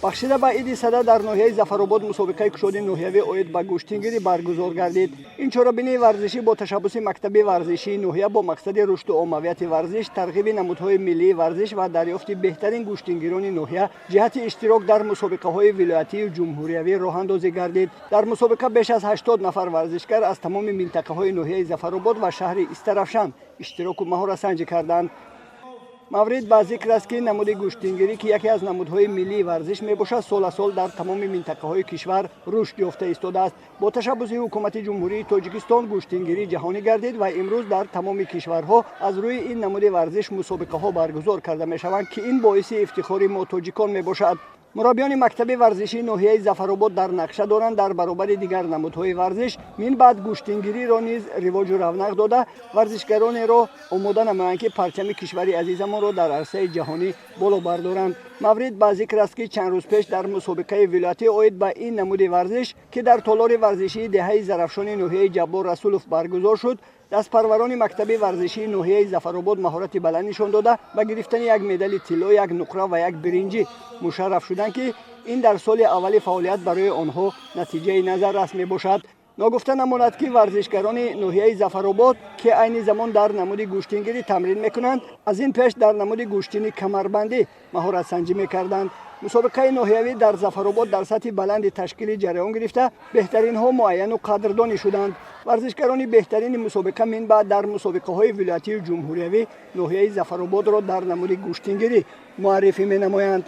бахшида ба иди сада дар ноҳияи Зафаробод мусобиқаи кушоди ноҳиявӣ оид ба гӯштингирӣ баргузор гардид. Ин чорабинии варзишӣ бо ташаббуси Мактаби варзишии ноҳия бо мақсади рушду оммавияти варзиш, тарғиби намудҳои миллии варзиш ва дарёфти беҳтарин гӯштингирони ноҳия ҷиҳати иштирок дар мусобиқаҳои вилоятию ҷумҳуриявӣ роҳандозӣ гардид. Дар мусобиқа беш аз 80 нафар варзишгар аз тамоми минтақаҳои ноҳияи Зафаробод ва шаҳри Истарафшан иштироку маҳоратсанҷӣ карданд. маврид ба зикр аст ки намуди гӯштингирӣ ки яке аз намудҳои миллии варзиш мебошад, соласол дар тамоми минтақаҳои кишвар рушд ёфта истодааст. бо ташаббуси ҳукумати ҷумҳурии Тоҷикистон гӯштингирӣ ҷаҳонӣ гардид ва имрӯз дар тамоми кишварҳо аз рӯи ин намуди варзиш мусобиқаҳо баргузор карда мешаванд, ки ин боиси ифтихори мо тоҷикон мебошад. мураббиёни Мактаби варзишии ноҳияи Зафаробод дар нақша доранд дар баробари дигар намудҳои варзиш мин баъд гӯштингириро низ ривоҷу равнақ дода, варзишгаронеро омода намоянд, ки парчами кишвари азизамонро дар арсаи ҷаҳонӣ боло бардоранд. маврид ба зикр аст, ки чанд рӯз пеш дар мусобиқаи вилоятӣ оид ба ин намуди варзиш, ки дар толори варзишии деҳаи зарафшони ноҳияи Ҷаббор Расулов баргузор шуд, дастпарварони Мактаби варзишии ноҳияи Зафаробод маҳорати баланд нишон дода ба гирифтани як медали тилло, як нуқра ва як биринҷӣ мушарраф шуданд, ки ин дар соли аввали фаъолият барои онҳо натиҷаи назаррас мебошад. ногуфта намонад, ки варзишгарони ноҳияи Зафаробод, ки айни замон дар намуди гӯштингирӣ тамрин мекунанд, аз ин пеш дар намуди гӯштини камарбандӣ маҳоратсанҷӣ мекарданд. мусобиқаи ноҳиявӣ дар Зафаробод дар сатҳи баланди ташкилӣ ҷараён гирифта, беҳтаринҳо муайяну қадрдонӣ шуданд. варзишгарони беҳтарини мусобиқа мин баъд дар мусобиқаҳои вилоятию ҷумҳуриявӣ ноҳияи Зафарободро дар намуди гӯштингирӣ муаррифӣ менамоянд.